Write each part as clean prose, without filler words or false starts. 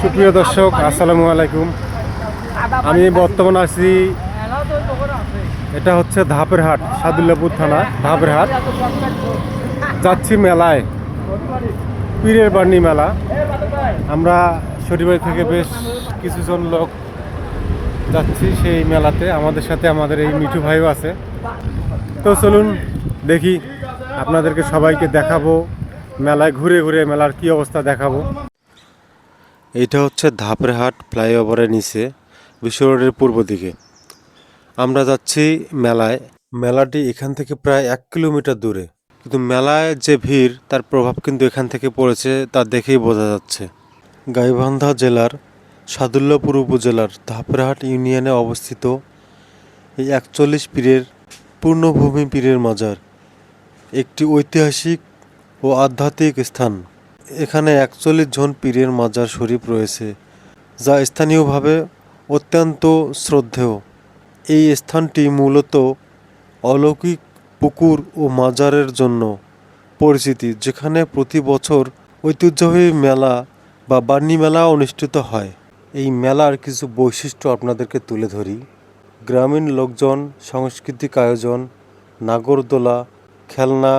সুপ্রিয় দর্শক, আসসালামু আলাইকুম। আমি বর্তমানে আছি, এটা হচ্ছে ধাপের হাট, সাদুল্লাপুর থানা ধাপের হাট। যাচ্ছি মেলায়, পীরের বার্নি মেলা। আমরা শরীরবাড়ি থেকে বেশ কিছুজন লোক যাচ্ছি সেই মেলাতে। আমাদের সাথে আমাদের এই মিঠু ভাইও আছে। তো চলুন দেখি, আপনাদেরকে সবাইকে দেখাবো মেলায় ঘুরে ঘুরে মেলার কি অবস্থা দেখাবো। এইটা হচ্ছে ধাপের হাট ফ্লাইওভারের নিচে, বিশ্ব রোডের পূর্ব দিকে। আমরা যাচ্ছি মেলায়। মেলাটি এখান থেকে প্রায় 1 কিলোমিটার দূরে, কিন্তু মেলায় যে ভিড় তার প্রভাব কিন্তু এখান থেকে পড়েছে তা দেখেই বোঝা যাচ্ছে। গাইবান্ধা জেলার সাদুল্লাপুর উপজেলার ধাপেরহাট ইউনিয়নে অবস্থিত এই 41 পীরের পূর্ণভূমি পীরের মাজার একটি ঐতিহাসিক ও আধ্যাত্মিক স্থান। এখানে 41 জন পীরের মাজার শরীফ রয়েছে, যা স্থানীয়ভাবে অত্যন্ত শ্রদ্ধেয়। এই স্থানটি মূলত অলৌকিক পুকুর ও মাজারের জন্য পরিচিত, যেখানে প্রতি বছর ঐতিহ্যবাহী মেলা বা বার্নি মেলা অনুষ্ঠিত হয়। এই মেলার কিছু বৈশিষ্ট্য আপনাদেরকে তুলে ধরি। গ্রামীণ লোকজন, সাংস্কৃতিক আয়োজন, নাগরদোলা, খেলনা,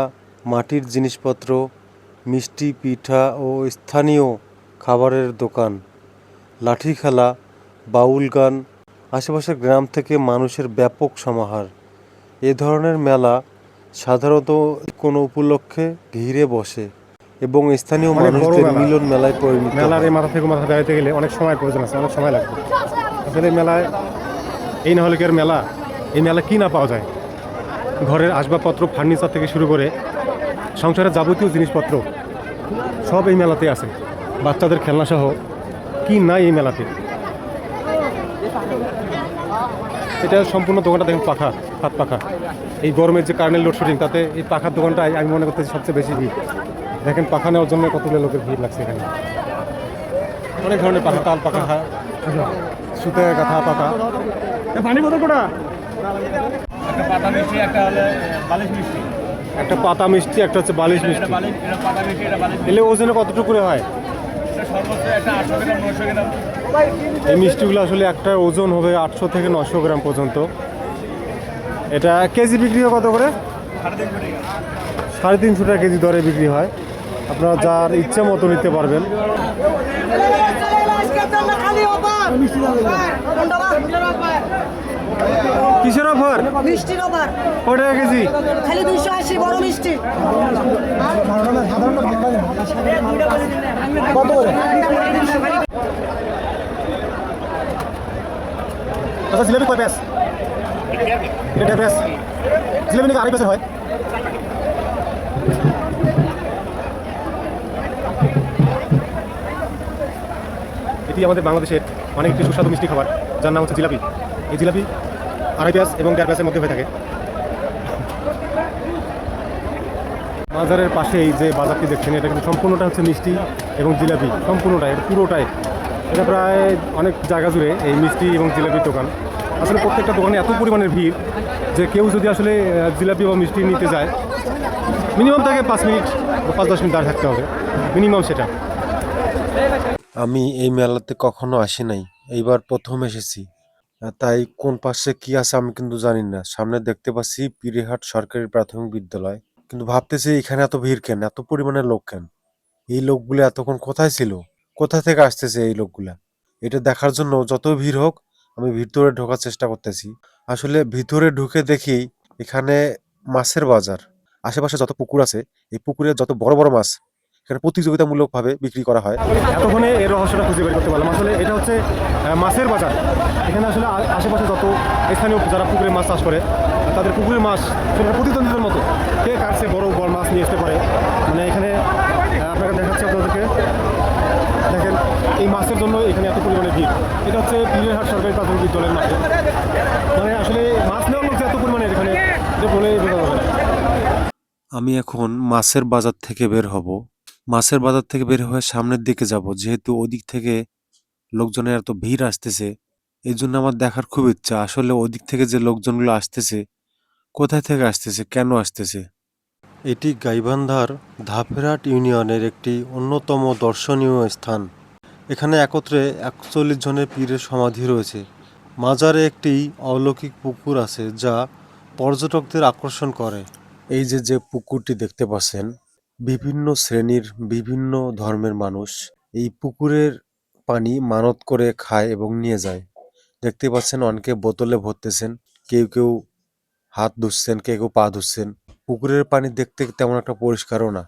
মাটির জিনিসপত্র, মিষ্টি, পিঠা ও স্থানীয় খাবারের দোকান, লাঠি খেলা, বাউল গান, আশেপাশের গ্রাম থেকে মানুষের ব্যাপক সমাহার। এ ধরনের মেলা সাধারণত কোনো উপলক্ষে ঘিরে বসে এবং স্থানীয় মানুষদের মিলন মেলায় পরিণত হয়। মেলার এই মাথা থেকে মাথা বেড়াইতে গেলে অনেক সময় প্রয়োজন আছে, অনেক সময় লাগবে। আসলে মেলায় এই না হলে কি আর মেলা? এই মেলা কি না পাওয়া যায়? ঘরের আসবাবপত্র, ফার্নিচার থেকে শুরু করে সংসারের যাবতীয় জিনিসপত্র সব এই মেলাতে আছে। বাচ্চাদের খেলনা সহ কি নাই এই মেলাতে। এটা সম্পূর্ণ দোকানটা দেখুন পাখা, হাত পাখা। এই গরমের যে কার্নেল লোডশেডিং, তাতে এই পাখার দোকানটাই আমি মনে করতেছি সবচেয়ে বেশি ভিড়। দেখেন পাখা নেওয়ার জন্য কতগুলো লোকের ভিড় লাগছে এখানে। অনেক ধরনের পাখা, তাল পাখা, সুতে গাঁথা পাখা। পানি বোতল কোটা, একটা পাতা মিষ্টি, একটা হচ্ছে বালিশ মিষ্টি। এলে ওজনে কতটুকু করে হয়? এই মিষ্টিগুলো আসলে একটা ওজন হবে 800 থেকে 900 গ্রাম পর্যন্ত। এটা কেজি বিক্রি হয় কত করে? 350 টাকা কেজি দরে বিক্রি হয়। আপনারা যার ইচ্ছে মতো নিতে পারবেন। কিসের অফার? মিষ্টির অফার। কয় টাকা কেজি? খালি 280 বড় মিষ্টি। কত করে? আচ্ছা, জিলাপি কয় পিস? এটা পিস। জিলাপি নাকি 2.5 পিসের হয়? এটি আমাদের বাংলাদেশের অনেক একটি সুস্বাদু মিষ্টি খাবার, যার নাম হচ্ছে জিলাপি। এই জিলাপি 2.5 পিস এবং 1.5 পিসের মধ্যে হয়ে থাকে। বাজারের পাশেই যে বাজারটি দেখছেন, এটা কিন্তু সম্পূর্ণটা হচ্ছে মিষ্টি এবং জিলাপি, সম্পূর্ণটাই, এটা পুরোটাই। এটা প্রায় অনেক জায়গা জুড়ে এই মিষ্টি এবং জিলাপির দোকান। আসলে প্রত্যেকটা দোকানে এত পরিমাণের ভিড় যে কেউ যদি আসলে জিলাপি বা মিষ্টি নিতে যায়, মিনিমাম তাকে 5 মিনিট বা 5-10 মিনিট দাঁড়িয়ে থাকতে হবে, মিনিমাম সেটা। আমি এই মেলাতে কখনো আসি নাই, এইবার প্রথম এসেছি। তাই কোন পাশে কি আছে আমি কিন্তু জানি না। সামনে দেখতে পাচ্ছি পীরেরহাট সরকারি প্রাথমিক বিদ্যালয়, কিন্তু ভাবতেছি এখানে এত ভিড় কেন, এত পরিমাণের লোক কেন? এই লোকগুলো এতক্ষণ কোথায় ছিল? কোথা থেকে আসতেছে এই লোকগুলা? এটা দেখার জন্য যত ভিড় হোক আমি ভিতরে ঢোকার চেষ্টা করতেছি। আসলে ভিতরে ঢুকে দেখি এখানে মাছের বাজার। আশেপাশে যত পুকুর আছে, এই পুকুরে যত বড় বড় মাছ এখানে প্রতিযোগিতামূলকভাবে বিক্রি করা হয়। এতক্ষণে এর রহস্যটা খুঁজে বের করতে পারলাম। আসলে এটা হচ্ছে মাছের বাজার। এখানে আসলে আশেপাশে যত স্থানীয় যারা পুকুরে মাছ চাষ করে, তাদের পুকুরের মাছ সেটা প্রতিদ্বন্দ্বীদের মতো কে কাটছে বড় বড় মাছ নিয়ে আসতে পারে। মানে এখানে আপনাকে দেখাচ্ছি আপনাদেরকে, দেখেন এই মাছের জন্য এখানে এত পরিমাণে ভিড়। এটা হচ্ছে পীরেরহাট সরকারি প্রাথমিক বিদ্যালয়ের মাঠে। মানে আসলে মাছ নেওয়ার লোক যে এত পরিমাণে এখানে, এটা বলে বোঝা যাবে না। আমি এখন মাছের বাজার থেকে বের হব। মাছের বাজার থেকে বের হয়ে সামনের দিকে যাব, যেহেতু ওদিক থেকে লোকজনের এত ভিড় আসতেছে। এই জন্য আমার দেখার খুব ইচ্ছা, আসলে ওদিক থেকে যে লোকজনগুলো আসতেছে কোথায় থেকে আসতেছে, কেন আসতেছে। এটি গাইবান্ধার ধাপেরহাট ইউনিয়নের একটি অন্যতম দর্শনীয় স্থান। এখানে একত্রে ৪১ জনের পীরের সমাধি রয়েছে। মাজারে একটি অলৌকিক পুকুর আছে যা পর্যটকদের আকর্ষণ করে। এই যে যে পুকুরটি দেখতে পাচ্ছেন, বিভিন্ন শ্রেণীর বিভিন্ন ধর্মের মানুষ এই পুকুরের পানি মানত করে খায় এবং নিয়ে যায়। দেখতে পাচ্ছেন অনেকে বোতলে ভরতেছেন, কেউ কেউ হাত ধুচ্ছেন, কেউ কেউ পা ধুচ্ছেন। পুকুরের পানি দেখতে তেমন একটা পরিষ্কারও না।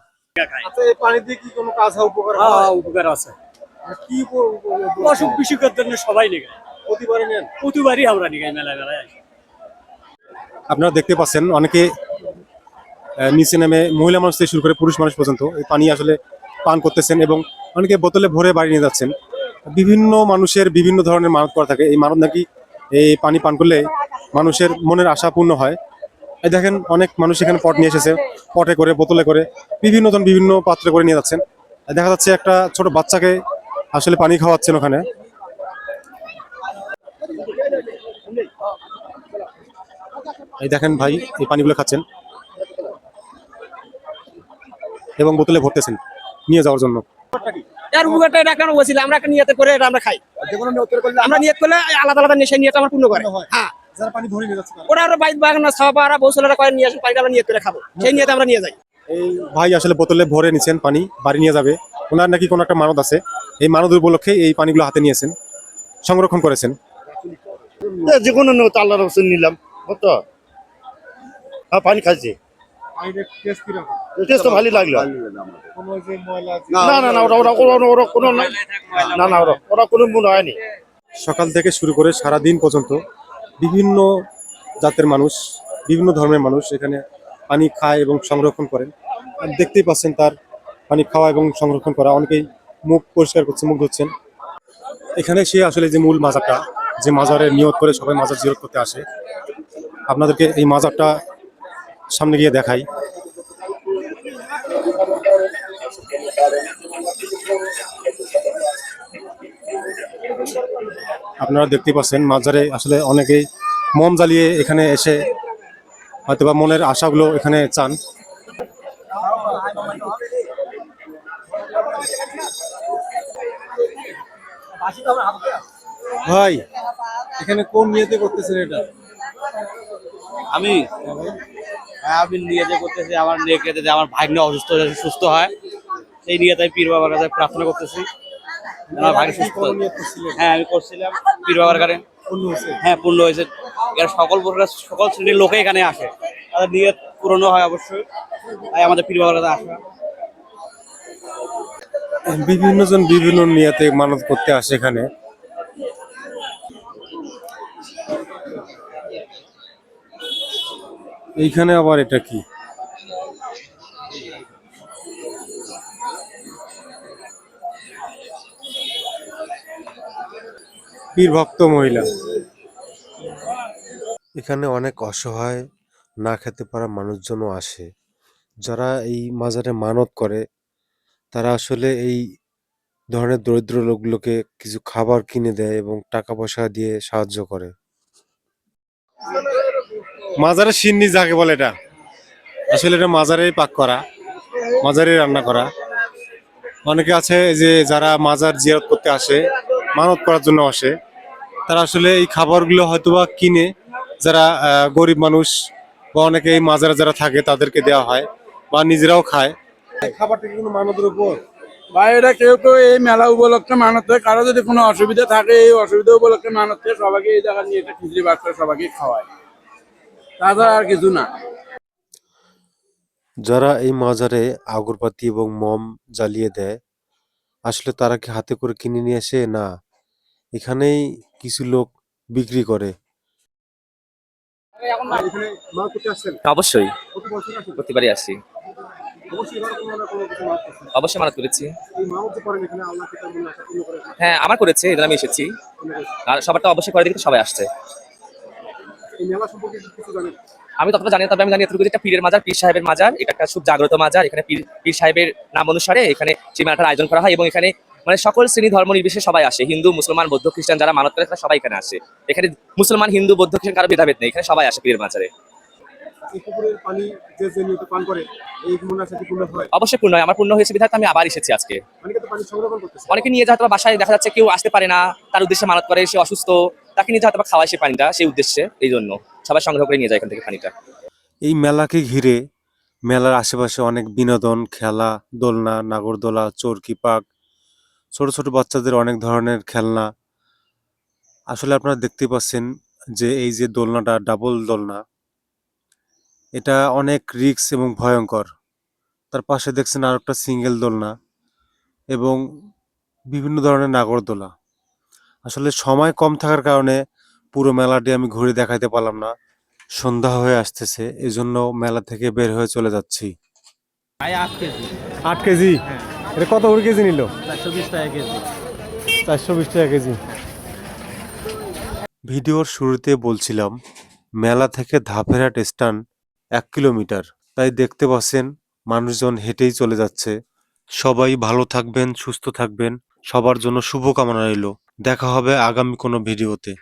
আচ্ছা, এই পানি দিয়ে কি কোনো কাজ হয়, উপকার হয়? হ্যাঁ, উপকার আছে। কি অসুখ বিসুখের জন্য সবাই নেয়। প্রতিবারে নেন? প্রতিবারই আমরা নিই মেলায় মেলায় আসি। আপনারা দেখতে পাচ্ছেন অনেকে নিচে নেমে মহিলা মানুষ থেকে শুরু করে পুরুষ মানুষ পর্যন্ত এই পানি আসলে পান করতেছেন এবং অনেকে বোতলে ভরে বাড়ি নিয়ে যাচ্ছেন। বিভিন্ন মানুষের বিভিন্ন ধরনের মানত করা থাকে। এই মানত নাকি এই পানি পান করলে মানুষের মনের আশা পূর্ণ হয়। এই দেখেন অনেক মানুষ এখানে পট নিয়ে এসেছে, পটে করে বোতলে করে বিভিন্ন জন বিভিন্ন পাত্রে করে নিয়ে যাচ্ছেন। দেখা যাচ্ছে একটা ছোট বাচ্চাকে আসলে পানি খাওয়াচ্ছেন ওখানে। এই দেখেন ভাই এই পানিগুলো খাচ্ছেন এবং বোতলে ভরতেছেন নিয়ে যাওয়ার জন্য। এর উপকারটা এটা কেন বলছিল, আমরা একটা নিয়তে করে এটা আমরা খাই। আমরা নিয়ত করলে আলাদা আলাদা নেশা নিয়ত আমার পূর্ণ করে। হ্যাঁ, যারা পানি ভরে নিয়ে যাচ্ছে ওরা আরো বাইক বাগান সাহাবারা বৌসলারা করে নিয়ে আসে পানি, আমরা নিয়ত করে খাবো, সেই নিয়তে আমরা নিয়ে যাই। এই ভাই আসলে বোতলে ভরে নিচ্ছেন পানি, বাড়ি নিয়ে যাবে। ওনার নাকি কোনো একটা মানত আছে, এই মানত উপলক্ষে এই পানিগুলো হাতে নিয়েছেন, সংরক্ষণ করেছেন। যে কোনো নৌতো আল্লাহর রসুল নিলাম তো, হ্যাঁ পানি খাচ্ছি, টেস্ট তো ভালোই লাগলো। না না না, ওরা ওরা ওরা ওরা কোনো না না, ওরা ওরা কোনো মনে হয়নি। সকাল থেকে শুরু করে সারা দিন পর্যন্ত বিভিন্ন জাতের মানুষ, বিভিন্ন ধর্মের মানুষ এখানে পানি খায় এবং সংরক্ষণ করেন। আর দেখতেই পাচ্ছেন তার পানি খাওয়া এবং সংরক্ষণ করা। অনেকেই মুখ পরিষ্কার করছে, মুখ ধুচ্ছেন। এখানে সে আসলে যে মূল মাজারটা, যে মাজারে নিয়ত করে সবাই মাজার জিয়ারত করতে আসে, আপনাদেরকে এই মাজারটা সামনে গিয়ে দেখাই। আপনারা দেখতে পাচ্ছেন মাজারে আসলে অনেকেই মোম জ্বালিয়ে এখানে এসে হয়তোবা মনের আশাগুলো এখানে চান। ভাই এখানে কোন নিয়তে করতেছেন এটা? আমি আমি নিয়ে করতেছি আমার নেকে যাতে আমার ভাগ্নে অসুস্থ সুস্থ হয়, সেই নিয়ে তাই পীর বাবার কাছে প্রার্থনা করতেছি আমার ভাগ্নে সুস্থ হয়। হ্যাঁ আমি করছিলাম পীর বাবার কাছে, হ্যাঁ পূর্ণ হয়েছে। এরা সকল প্রকার সকল শ্রেণীর লোকে এখানে আসে, তাদের নিয়ত পূরণ হয় অবশ্যই, তাই আমাদের পীর বাবার কাছে আসা। বিভিন্ন জন বিভিন্ন নিয়তে মানত করতে আসে এখানে। এইখানে আবার এটা কি? পীর ভক্ত মহিলা। এখানে অনেক অসহায় না খেতে পারা মানুষজনও আসে, যারা এই মাজারে মানত করে। তারা আসলে এই ধরনের দরিদ্র লোকগুলোকে কিছু খাবার কিনে দেয় এবং টাকা পয়সা দিয়ে সাহায্য করে। মাজারের সিন্নি যাকে বলে, এটা আসলে এটা মাজারে পাক করা, মাজারে রান্না করা। অনেকে আছে যে যারা মাজার জিয়ারত করতে আসে, মানত করার জন্য আসে, তারা আসলে এই খাবারগুলো হয়তোবা কিনে যারা গরিব মানুষ বা অনেকে এই মাজারে যারা থাকে তাদেরকে দেওয়া হয় বা নিজেরাও খায়। খাবারটা কি কোনো মানতের উপর? ভাই এটা কেউ কেউ এই মেলা উপলক্ষে মানত হয়, কারো যদি কোনো অসুবিধা থাকে এই অসুবিধা উপলক্ষে মানত করে সবাইকে এই জায়গা নিয়ে একটা খিচড়ি বাস করে সবাইকে খাওয়ায়, তাছাড়া আর কিছু না। যারা এই মাজারে আগরবাতি এবং মম জ্বালিয়ে দেয়, আসলে তারা কি হাতে করে কিনে নিয়ে আসে? না, এখানেই কিছু লোক বিক্রি করে। অবশ্যই প্রতিবারই আসি, অবশ্যই মানত করেছি। হ্যাঁ আমার করেছে, এই জন্য আমি এসেছি। আর সবারটা অবশ্যই করে দেখি তো সবাই আসছে। আমি ততটা জানি না, তবে আমি জানি এতটুকু যে একটা পীরের মাজার, পীর সাহেবের মাজার। এটা একটা খুব জাগ্রত মাজার। এখানে পীর সাহেবের নাম অনুসারে এখানে সেই মেলাটার আয়োজন করা হয় এবং এখানে মানে সকল শ্রেণী ধর্ম নির্বিশেষে সবাই আসে। হিন্দু, মুসলমান, বৌদ্ধ, খ্রিস্টান যারা মানত করে তারা সবাই এখানে আসে। এখানে মুসলমান, হিন্দু, বৌদ্ধ, খ্রিস্টান কারো ভেদাভেদ নেই, এখানে সবাই আসে পীরের মাজারে। এই পুকুরের পানি যে যে নিয়মিত পান করে এই মনের আশা কি পূর্ণ হয়? অবশ্যই পূর্ণ হয়, আমার পূর্ণ হয়েছে বিধায় তো আমি আবার এসেছি আজকে। অনেকে তো পানি সংরক্ষণ করতেছে। অনেকে নিয়ে যায় হয়তো বা বাসায়, দেখা যাচ্ছে কেউ আসতে পারে না, তার উদ্দেশ্যে মানত করে, সে অসুস্থ, তাকে নিয়ে যায় হয়তো বা খাওয়ায় সে পানিটা, সেই উদ্দেশ্যে, এই জন্য সবাই সংগ্রহ করে নিয়ে যায় এখান থেকে পানিটা। এই মেলাকে ঘিরে মেলার আশেপাশে অনেক বিনোদন, খেলা, দোলনা, নাগরদোলা, চরকি পার্ক, ছোট ছোট বাচ্চাদের অনেক ধরনের খেলনা। আসলে আপনারা দেখতে পাচ্ছেন যে এই যে দোলনাটা ডাবল দোলনা, এটা অনেক রিস্ক এবং ভয়ঙ্কর। তার পাশে দেখছেন আর একটা সিঙ্গেল দোলনা এবং বিভিন্ন ধরনের নাগরদোলা। আসলে সময় কম থাকার কারণে পুরো মেলাটি আমি ঘুরে দেখাইতে পারলাম না। সন্ধ্যা হয়ে আসতেছে, এজন্য মেলা থেকে বের হয়ে চলে যাচ্ছি। 8 কেজি? এটা কত করে কেজি নিল? 420 টাকা কেজি। 420 টাকা কেজি। ভিডিওর শুরুতে বলছিলাম মেলা থেকে ধাপেরহাট স্ট্যান্ড 1 কিলোমিটার, তাই দেখতে পাচ্ছেন মানুষজন হেঁটেই চলে যাচ্ছে। সবাই ভালো থাকবেন, সুস্থ থাকবেন, সবার জন্য শুভকামনা রইল। দেখা হবে আগামী কোনো ভিডিওতে।